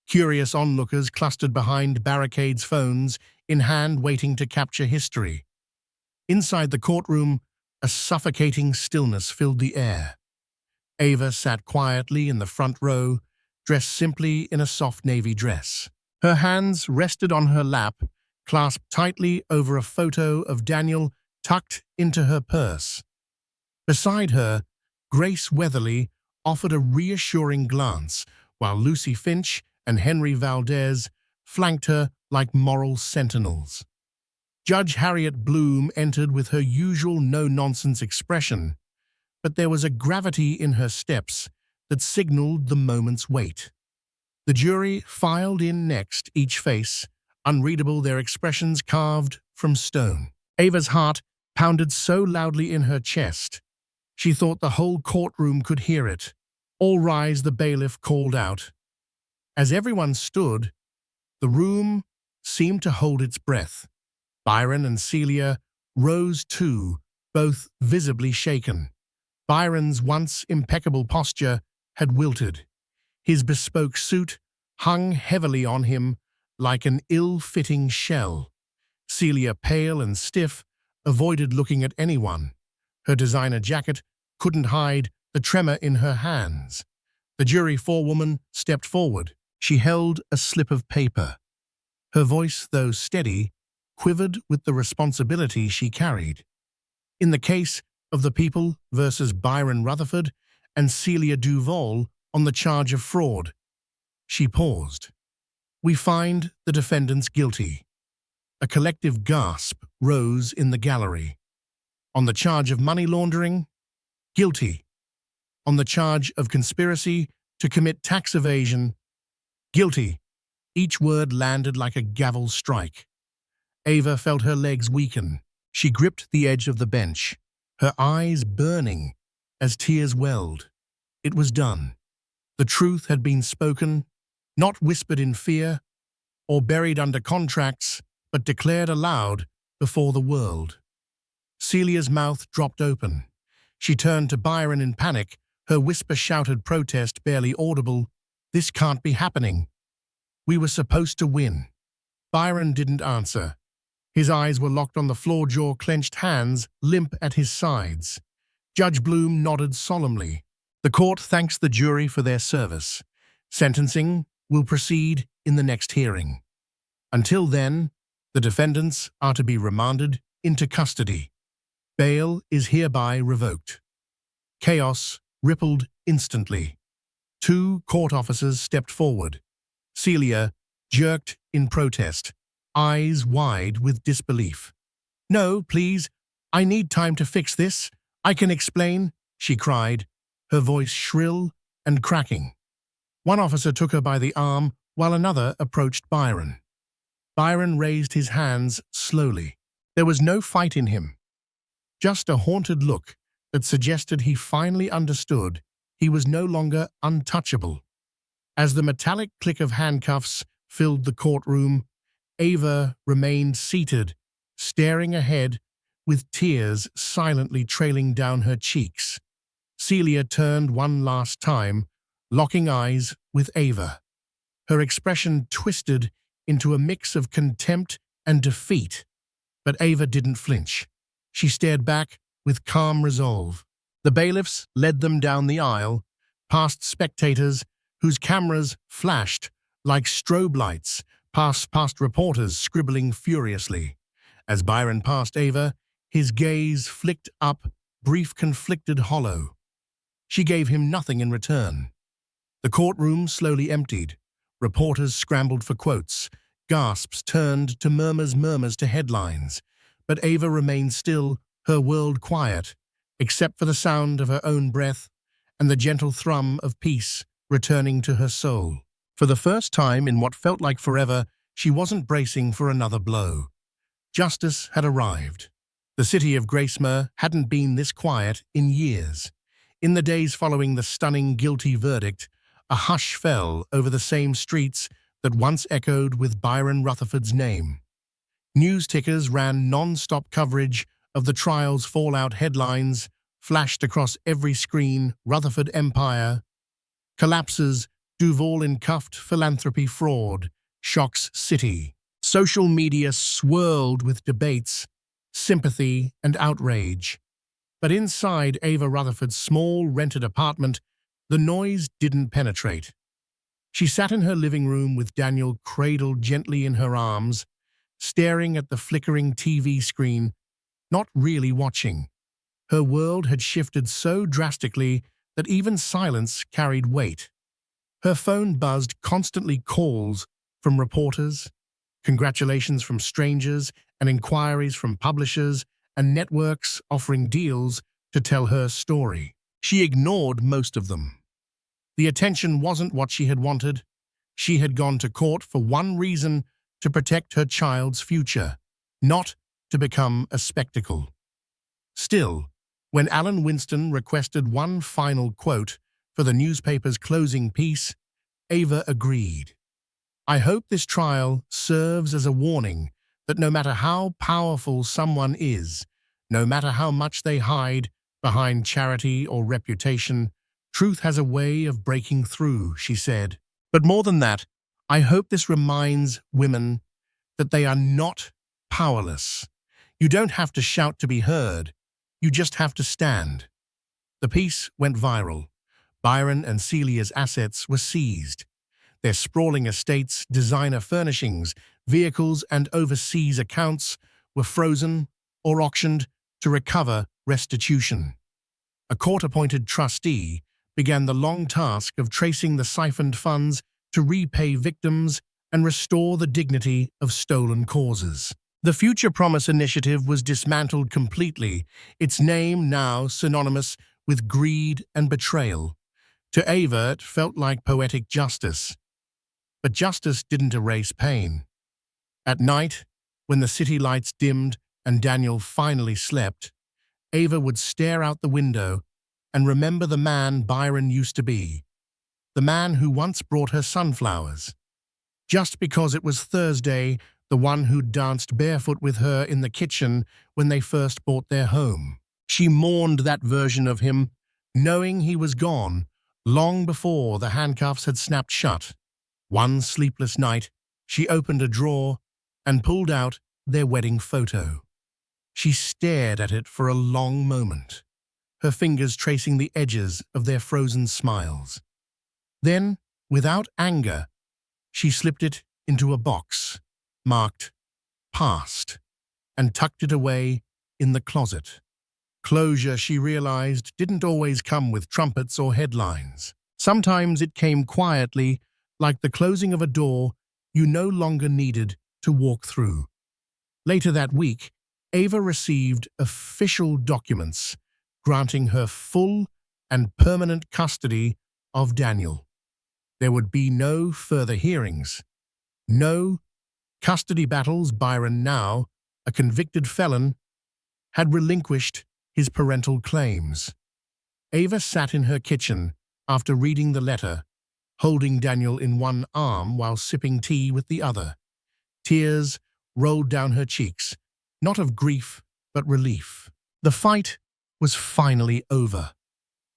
Curious onlookers clustered behind barricades, phones in hand, waiting to capture history. Inside the courtroom, a suffocating stillness filled the air. Ava sat quietly in the front row, dressed simply in a soft navy dress. Her hands rested on her lap, clasped tightly over a photo of Daniel tucked into her purse. Beside her, Grace Weatherly offered a reassuring glance, while Lucy Finch and Henry Valdez flanked her like moral sentinels. Judge Harriet Bloom entered with her usual no-nonsense expression, but there was a gravity in her steps that signaled the moment's weight. The jury filed in next, each face unreadable, their expressions carved from stone. Ava's heart pounded so loudly in her chest, she thought the whole courtroom could hear it. "All rise," the bailiff called out. As everyone stood, the room seemed to hold its breath. Byron and Celia rose too, both visibly shaken. Byron's once impeccable posture had wilted. His bespoke suit hung heavily on him like an ill-fitting shell. Celia, pale and stiff, avoided looking at anyone. Her designer jacket couldn't hide the tremor in her hands. The jury forewoman stepped forward. She held a slip of paper. Her voice, though steady, quivered with the responsibility she carried. In the case of the people versus Byron Rutherford and Celia Duval on the charge of fraud. She paused. "We find the defendants guilty." A collective gasp rose in the gallery. "On the charge of money laundering, guilty. On the charge of conspiracy to commit tax evasion, guilty." Each word landed like a gavel strike. Ava felt her legs weaken. She gripped the edge of the bench, her eyes burning as tears welled. It was done. The truth had been spoken, not whispered in fear or buried under contracts, but declared aloud before the world. Celia's mouth dropped open. She turned to Byron in panic, her whisper shouted protest barely audible. "This can't be happening. We were supposed to win." Byron didn't answer. His eyes were locked on the floor, jaw clenched, hands limp at his sides. Judge Bloom nodded solemnly. "The court thanks the jury for their service. Sentencing will proceed in the next hearing. Until then, the defendants are to be remanded into custody. Bail is hereby revoked." Chaos rippled instantly. Two court officers stepped forward. Celia jerked in protest, eyes wide with disbelief. "No, please, I need time to fix this. I can explain," she cried, her voice shrill and cracking. One officer took her by the arm while another approached Byron. Byron raised his hands slowly. There was no fight in him, just a haunted look that suggested he finally understood he was no longer untouchable. As the metallic click of handcuffs filled the courtroom, Ava remained seated, staring ahead with tears silently trailing down her cheeks. Celia turned one last time, locking eyes with Ava. Her expression twisted into a mix of contempt and defeat, but Ava didn't flinch. She stared back with calm resolve. The bailiffs led them down the aisle, past spectators whose cameras flashed like strobe lights, past reporters scribbling furiously. As Byron passed Ava, his gaze flicked up, brief, conflicted, hollow. She gave him nothing in return. The courtroom slowly emptied. Reporters scrambled for quotes. Gasps turned to murmurs to headlines. But Ava remained still, her world quiet, except for the sound of her own breath and the gentle thrum of peace returning to her soul. For the first time in what felt like forever, she wasn't bracing for another blow. Justice had arrived. The city of Gracemere hadn't been this quiet in years. In the days following the stunning guilty verdict, a hush fell over the same streets that once echoed with Byron Rutherford's name. News tickers ran non-stop coverage of the trial's fallout. Headlines flashed across every screen: Rutherford Empire collapses, Duval in cuffed philanthropy fraud shocks city. Social media swirled with debates, sympathy, and outrage. But inside Ava Rutherford's small rented apartment, the noise didn't penetrate. She sat in her living room with Daniel cradled gently in her arms, staring at the flickering TV screen, not really watching. Her world had shifted so drastically that even silence carried weight. Her phone buzzed constantly calls from reporters, congratulations from strangers, and inquiries from publishers and networks offering deals to tell her story. She ignored most of them. The attention wasn't what she had wanted. She had gone to court for one reason: to protect her child's future, not to become a spectacle. Still, when Alan Winston requested one final quote for the newspaper's closing piece, Ava agreed. "I hope this trial serves as a warning that no matter how powerful someone is, no matter how much they hide behind charity or reputation, truth has a way of breaking through," she said. "But more than that, I hope this reminds women that they are not powerless. You don't have to shout to be heard. You just have to stand." The piece went viral. Byron and Celia's assets were seized. Their sprawling estates, designer furnishings, vehicles, and overseas accounts were frozen or auctioned to recover restitution. A court-appointed trustee began the long task of tracing the siphoned funds to repay victims and restore the dignity of stolen causes. The Future Promise Initiative was dismantled completely, its name now synonymous with greed and betrayal. To Ava, it felt like poetic justice. But justice didn't erase pain. At night, when the city lights dimmed and Daniel finally slept, Ava would stare out the window and remember the man Byron used to be, the man who once brought her sunflowers. Just because it was Thursday, the one who'd danced barefoot with her in the kitchen when they first bought their home. She mourned that version of him, knowing he was gone long before the handcuffs had snapped shut. One sleepless night, she opened a drawer and pulled out their wedding photo. She stared at it for a long moment, her fingers tracing the edges of their frozen smiles. Then, without anger, she slipped it into a box marked "Past" and tucked it away in the closet. Closure, she realized, didn't always come with trumpets or headlines. Sometimes it came quietly, like the closing of a door you no longer needed to walk through. Later that week, Ava received official documents granting her full and permanent custody of Daniel. There would be no further hearings, no custody battles. Byron, now a convicted felon, had relinquished his parental claims. Ava sat in her kitchen after reading the letter, holding Daniel in one arm while sipping tea with the other. Tears rolled down her cheeks, not of grief but relief. The fight was finally over.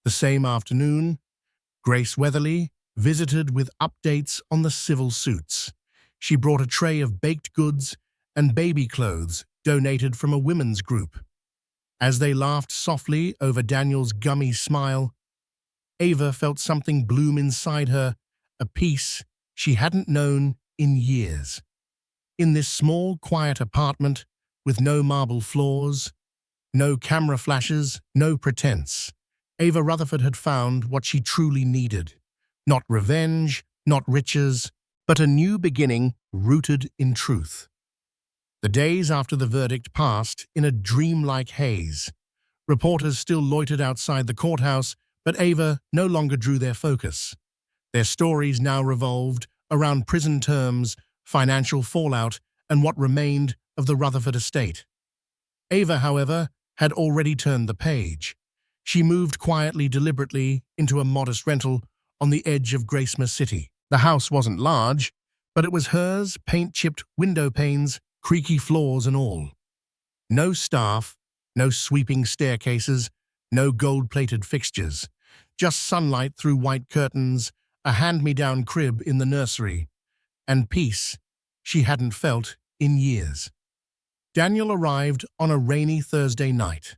The same afternoon, Grace Weatherly visited with updates on the civil suits. She brought a tray of baked goods and baby clothes donated from a women's group. As they laughed softly over Daniel's gummy smile, Ava felt something bloom inside her, a peace she hadn't known in years. In this small, quiet apartment, with no marble floors, no camera flashes, no pretense, Ava Rutherford had found what she truly needed. Not revenge, not riches, but a new beginning rooted in truth. The days after the verdict passed in a dreamlike haze. Reporters still loitered outside the courthouse, but Ava no longer drew their focus. Their stories now revolved around prison terms, financial fallout, and what remained of the Rutherford estate. Ava, however, had already turned the page. She moved quietly, deliberately, into a modest rental on the edge of Gracema City. The house wasn't large, but it was hers, paint-chipped window panes, creaky floors and all. No staff, no sweeping staircases, no gold-plated fixtures. Just sunlight through white curtains, a hand-me-down crib in the nursery, and peace she hadn't felt in years. Daniel arrived on a rainy Thursday night.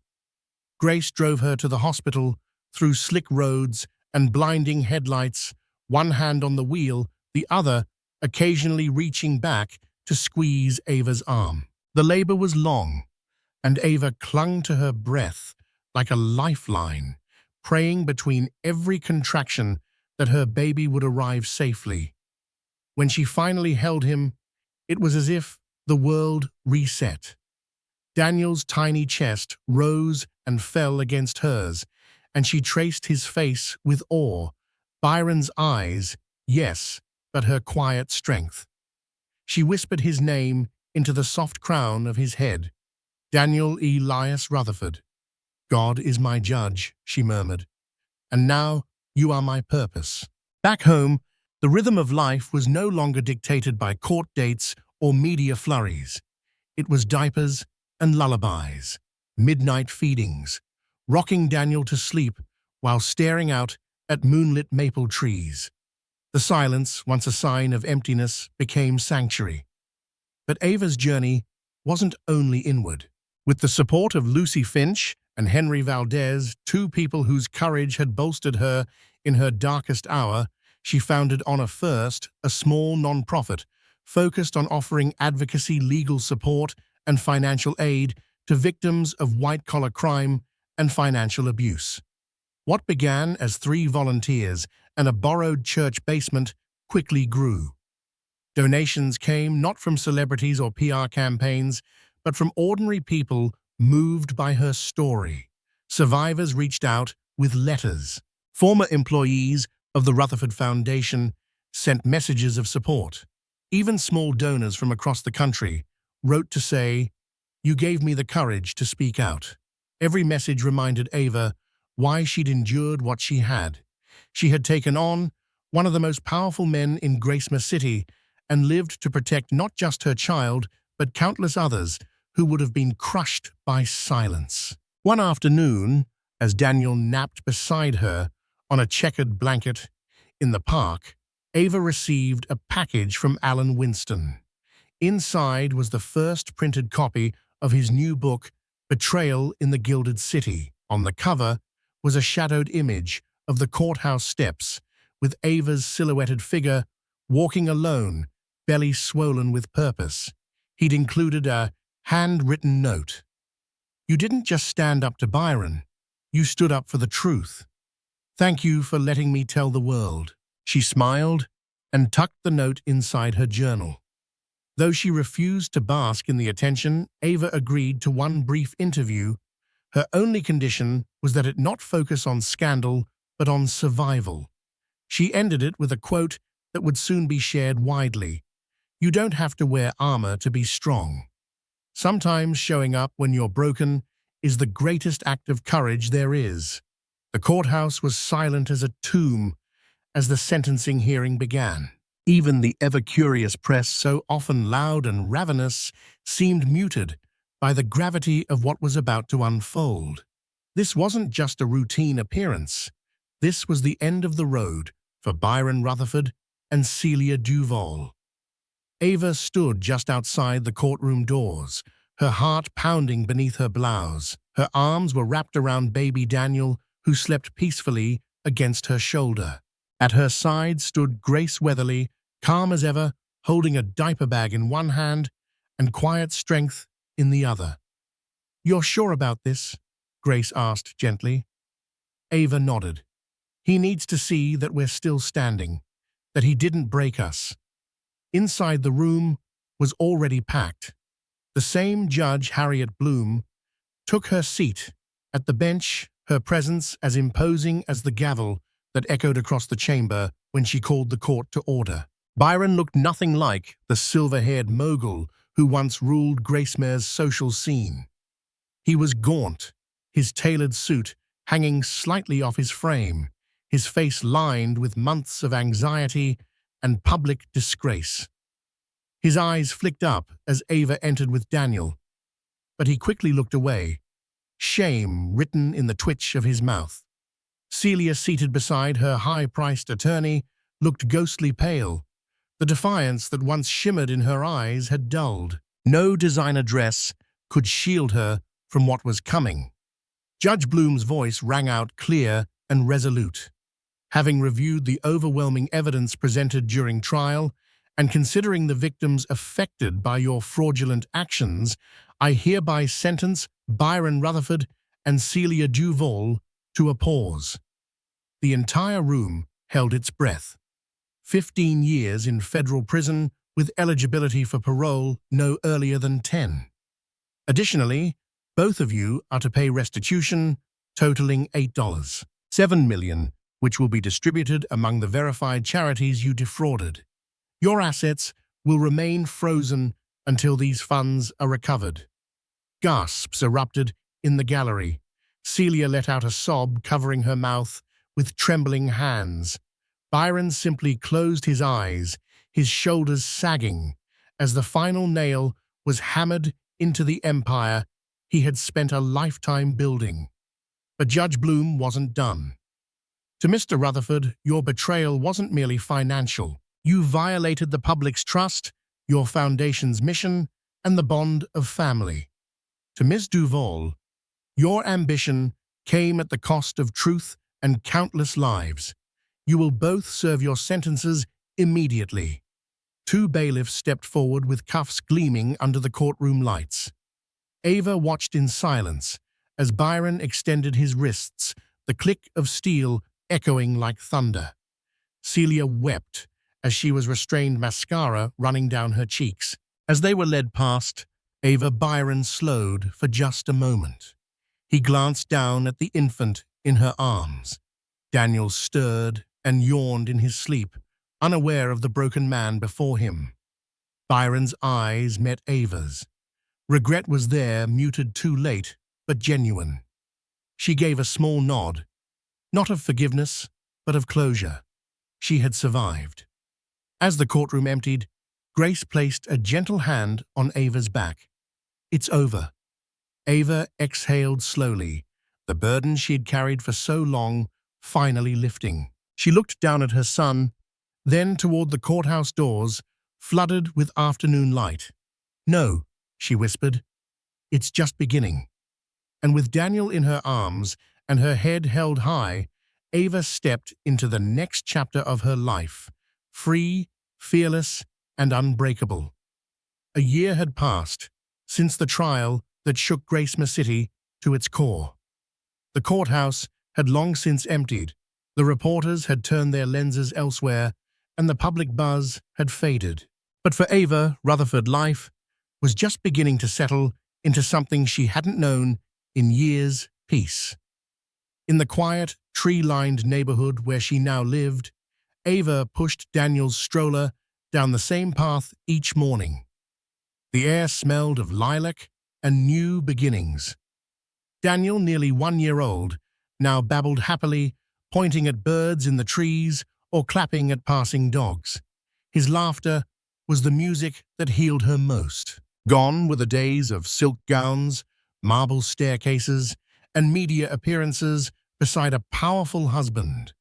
Grace drove her to the hospital through slick roads and blinding headlights, one hand on the wheel, the other occasionally reaching back to squeeze Ava's arm. The labor was long, and Ava clung to her breath like a lifeline, praying between every contraction that her baby would arrive safely. When she finally held him, it was as if the world reset. Daniel's tiny chest rose and fell against hers, and she traced his face with awe. Byron's eyes, yes, but her quiet strength. She whispered his name into the soft crown of his head. Daniel Elias Rutherford. God is my judge, she murmured. And now you are my purpose. Back home, the rhythm of life was no longer dictated by court dates or media flurries. It was diapers and lullabies, midnight feedings, rocking Daniel to sleep while staring out at moonlit maple trees. The silence, once a sign of emptiness, became sanctuary. But Ava's journey wasn't only inward. With the support of Lucy Finch and Henry Valdez, two people whose courage had bolstered her in her darkest hour, she founded Honor First, a small non-profit focused on offering advocacy, legal support, and financial aid to victims of white-collar crime and financial abuse. What began as 3 volunteers and a borrowed church basement quickly grew. Donations came not from celebrities or PR campaigns, but from ordinary people moved by her story. Survivors reached out with letters. Former employees of the Rutherford Foundation sent messages of support. Even small donors from across the country wrote to say, "You gave me the courage to speak out." Every message reminded Ava why she'd endured what she had. She had taken on one of the most powerful men in Gracema City and lived to protect not just her child, but countless others who would have been crushed by silence. One afternoon, as Daniel napped beside her on a checkered blanket in the park, Ava received a package from Alan Winston. Inside was the first printed copy of his new book, Betrayal in the Gilded City. On the cover was a shadowed image of the courthouse steps, with Ava's silhouetted figure walking alone, belly swollen with purpose. He'd included a handwritten note. "You didn't just stand up to Byron, you stood up for the truth. Thank you for letting me tell the world." She smiled and tucked the note inside her journal. Though she refused to bask in the attention, Ava agreed to one brief interview. Her only condition was that it not focus on scandal, but on survival. She ended it with a quote that would soon be shared widely. "You don't have to wear armor to be strong. Sometimes showing up when you're broken is the greatest act of courage there is." The courthouse was silent as a tomb as the sentencing hearing began. Even the ever-curious press, so often loud and ravenous, seemed muted by the gravity of what was about to unfold. This wasn't just a routine appearance. This was the end of the road for Byron Rutherford and Celia Duval. Ava stood just outside the courtroom doors, her heart pounding beneath her blouse. Her arms were wrapped around baby Daniel, who slept peacefully against her shoulder. At her side stood Grace Weatherly, calm as ever, holding a diaper bag in one hand and quiet strength in the other. "You're sure about this?" Grace asked gently. Ava nodded. "He needs to see that we're still standing, that he didn't break us." Inside the room was already packed. The same Judge Harriet Bloom took her seat at the bench, her presence as imposing as the gavel that echoed across the chamber when she called the court to order. Byron looked nothing like the silver-haired mogul who once ruled Gracemare's social scene. He was gaunt, his tailored suit hanging slightly off his frame, his face lined with months of anxiety and public disgrace. His eyes flicked up as Ava entered with Daniel, but he quickly looked away, shame written in the twitch of his mouth. Celia, seated beside her high-priced attorney, looked ghostly pale. The defiance that once shimmered in her eyes had dulled. No designer dress could shield her from what was coming. Judge Bloom's voice rang out clear and resolute. Having reviewed the overwhelming evidence presented during trial, and considering the victims affected by your fraudulent actions, I hereby sentence Byron Rutherford and Celia Duval to a pause. The entire room held its breath. 15 years in federal prison with eligibility for parole no earlier than 10. Additionally, both of you are to pay restitution totaling $8. $7 million, which will be distributed among the verified charities you defrauded. Your assets will remain frozen until these funds are recovered. Gasps erupted in the gallery. Celia let out a sob, covering her mouth with trembling hands. Byron simply closed his eyes, his shoulders sagging, as the final nail was hammered into the empire he had spent a lifetime building. But Judge Bloom wasn't done. To Mr. Rutherford, your betrayal wasn't merely financial. You violated the public's trust, your foundation's mission, and the bond of family. To Ms. Duval, your ambition came at the cost of truth and countless lives. You will both serve your sentences immediately. Two bailiffs stepped forward with cuffs gleaming under the courtroom lights. Ava watched in silence as Byron extended his wrists, the click of steel echoing like thunder. Celia wept as she was restrained, mascara running down her cheeks. As they were led past, Byron slowed for just a moment. He glanced down at the infant in her arms. Daniel stirred and yawned in his sleep, unaware of the broken man before him. Byron's eyes met Ava's. Regret was there, muted too late, but genuine. She gave a small nod, not of forgiveness, but of closure. She had survived. As the courtroom emptied, Grace placed a gentle hand on Ava's back. "It's over." Ava exhaled slowly, the burden she had carried for so long finally lifting. She looked down at her son, then toward the courthouse doors, flooded with afternoon light. "No," she whispered, "it's just beginning." And with Daniel in her arms and her head held high, Ava stepped into the next chapter of her life, free, fearless, and unbreakable. A year had passed since the trial that shook Gracema City to its core. The courthouse had long since emptied, the reporters had turned their lenses elsewhere, and the public buzz had faded. But for Ava, Rutherford life was just beginning to settle into something she hadn't known in years: peace. In the quiet, tree-lined neighborhood where she now lived, Ava pushed Daniel's stroller down the same path each morning. The air smelled of lilac and new beginnings. Daniel, nearly 1 year old, now babbled happily, pointing at birds in the trees or clapping at passing dogs. His laughter was the music that healed her most. Gone were the days of silk gowns, marble staircases, and media appearances beside a powerful husband.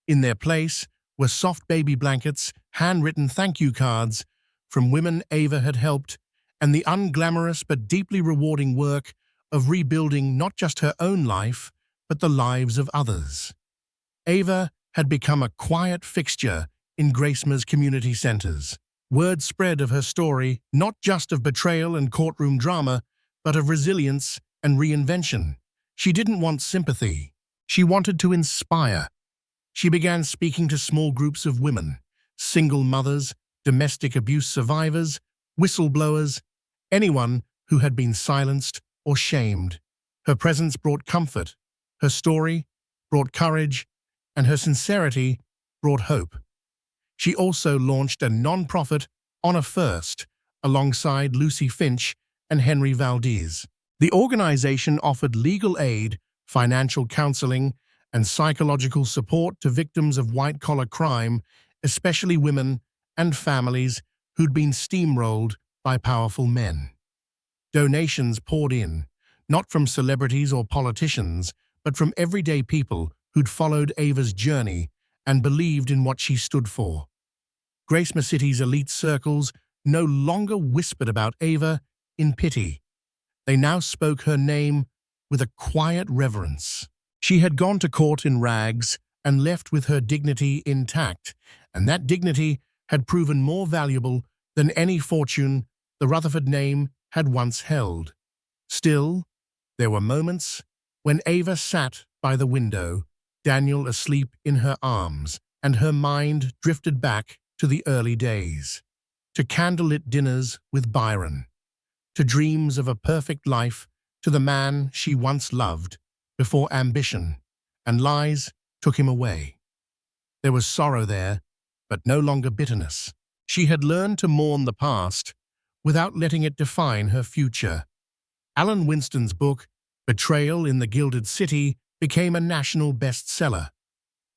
In their place were soft baby blankets, handwritten thank you cards from women Ava had helped, and the unglamorous but deeply rewarding work of rebuilding not just her own life, but the lives of others. Ava had become a quiet fixture in Gracema's community centers. Word spread of her story, not just of betrayal and courtroom drama, but of resilience and reinvention. She didn't want sympathy. She wanted to inspire. She began speaking to small groups of women, single mothers, domestic abuse survivors, whistleblowers, anyone who had been silenced or shamed. Her presence brought comfort, her story brought courage, and her sincerity brought hope. She also launched a non-profit, Honor First, alongside Lucy Finch and Henry Valdez. The organization offered legal aid, financial counseling, and psychological support to victims of white-collar crime, especially women and families who'd been steamrolled by powerful men. Donations poured in, not from celebrities or politicians, but from everyday people who'd followed Ava's journey and believed in what she stood for. Grace City's elite circles no longer whispered about Ava in pity. They now spoke her name with a quiet reverence. She had gone to court in rags and left with her dignity intact, and that dignity had proven more valuable than any fortune the Rutherford name had once held. Still, there were moments when Ava sat by the window, Daniel asleep in her arms, and her mind drifted back to the early days, to candlelit dinners with Byron, to dreams of a perfect life, to the man she once loved before ambition and lies took him away. There was sorrow there, but no longer bitterness. She had learned to mourn the past without letting it define her future. Alan Winston's book, Betrayal in the Gilded City, became a national bestseller.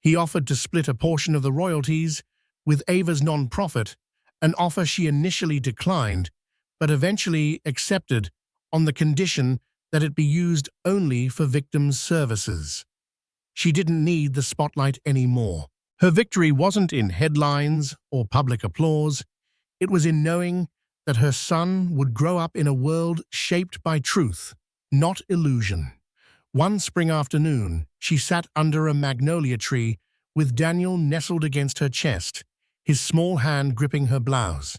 He offered to split a portion of the royalties with Ava's non-profit, an offer she initially declined, but eventually accepted on the condition that it be used only for victims' services. She didn't need the spotlight anymore. Her victory wasn't in headlines or public applause. It was in knowing that her son would grow up in a world shaped by truth, not illusion. One spring afternoon, she sat under a magnolia tree with Daniel nestled against her chest, his small hand gripping her blouse.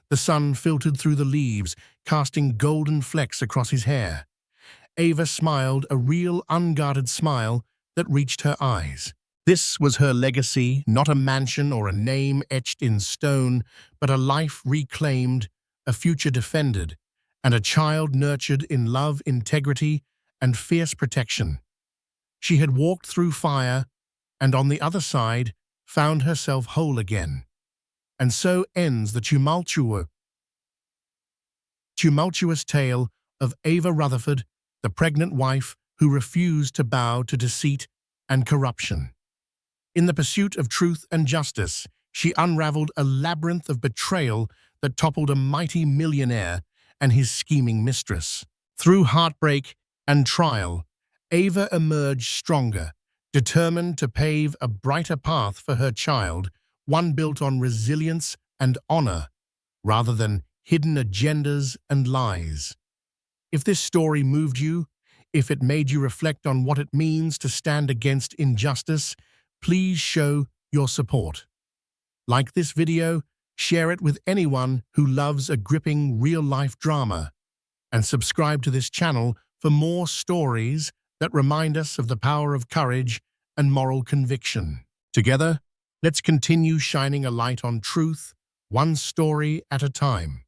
The sun filtered through the leaves, casting golden flecks across his hair. Ava smiled, a real, unguarded smile that reached her eyes. This was her legacy, not a mansion or a name etched in stone, but a life reclaimed, a future defended, and a child nurtured in love, integrity, and fierce protection. She had walked through fire, and on the other side found herself whole again. And so ends the tumultuous tale of Ava Rutherford, the pregnant wife who refused to bow to deceit and corruption. In the pursuit of truth and justice, she unraveled a labyrinth of betrayal that toppled a mighty millionaire and his scheming mistress. Through heartbreak and trial, Ava emerged stronger, determined to pave a brighter path for her child, one built on resilience and honor, rather than hidden agendas and lies. If this story moved you, if it made you reflect on what it means to stand against injustice, please show your support. Like this video, share it with anyone who loves a gripping real-life drama, and subscribe to this channel for more stories that remind us of the power of courage and moral conviction. Together, let's continue shining a light on truth, one story at a time.